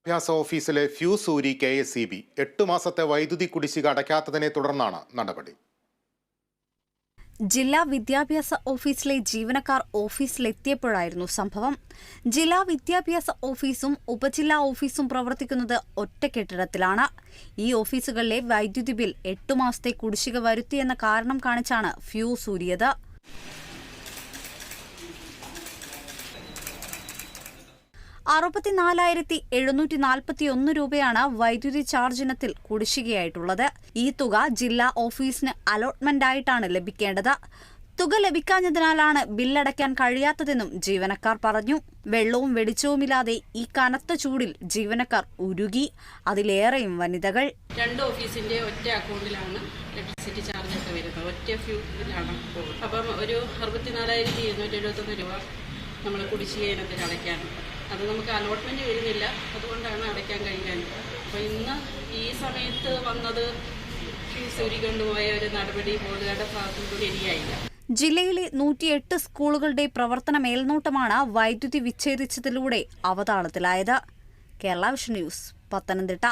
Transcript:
വിദ്യാഭ്യാസ ഓഫീസിലെ ഫ്യൂസ് ഊരി KSEB 8 മാസത്തെ വൈദ്യുതി കുടിശ്ശിക അടയ്ക്കാത്തതിനെ തുടർന്നാണ് നടപടി. ജില്ലാ വിദ്യാഭ്യാസ ഓഫീസിലെ ജീവനക്കാർ ഓഫീസിലെത്തിയപ്പോഴായിരുന്നു സംഭവം. ജില്ലാ വിദ്യാഭ്യാസ ഓഫീസും ഉപജില്ലാ ഓഫീസും പ്രവർത്തിക്കുന്നത് ഒറ്റ കെട്ടിടത്തിലാണ്. ഈ ഓഫീസുകളിലെ വൈദ്യുതി ബിൽ 8 മാസത്തെ കുടിശ്ശിക വരുത്തിയെന്ന കാരണം കാണിച്ചാണ് ഫ്യൂസ് ഊരിയത്. 64,741 രൂപയാണ് വൈദ്യുതി ചാർജ് ഇനത്തിൽ കുടിശ്ശികയായിട്ടുള്ളത്. ഈ തുക ജില്ലാ ഓഫീസിന് അലോട്ട്മെന്റായിട്ടാണ് ലഭിക്കേണ്ടത്. തുക ലഭിക്കാഞ്ഞതിനാലാണ് ബില്ലടയ്ക്കാൻ കഴിയാത്തതെന്നും ജീവനക്കാർ പറഞ്ഞു. വെള്ളവും വെളിച്ചവുമില്ലാതെ ഈ കനത്ത ചൂടിൽ ജീവനക്കാർ ഉരുകി. അതിലേറെയും വനിതകൾ. 2 ഓഫീസിന്റെ ഒറ്റ അക്കൗണ്ടിലാണ് ഇലക്ട്രിസിറ്റി ചാർജ് ഒക്കെ വരുന്നത്. ഒറ്റ ഫ്യൂസിലാണ്. അപ്പം ഒരു 64,271 രൂപ നമ്മൾ കുടിശ്ശിക ഇനത്തിൽ അടയ്ക്കാനും അത് നമുക്ക് അലോട്ട്മെന്റ് വരുന്നില്ല. അതുകൊണ്ടാണ് അടയ്ക്കാൻ കഴിയാഞ്ഞത്. അപ്പോൾ ഇന്ന് ഈ സമയത്ത് വന്നത് ഫ്യൂസ് ഊരിക്കൊണ്ടുപോയ ഒരു നടപടി ബോർഡുകാരുടെ ഭാഗത്തുനിന്ന് ശരിയായില്ല. ജില്ലയിലെ 108 സ്കൂളുകളുടെ പ്രവർത്തന മേൽനോട്ടമാണ് വൈദ്യുതി വിച്ഛേദിച്ചതിലൂടെ അവതാളത്തിലായത്. Kerala vision news, Pathanamthitta.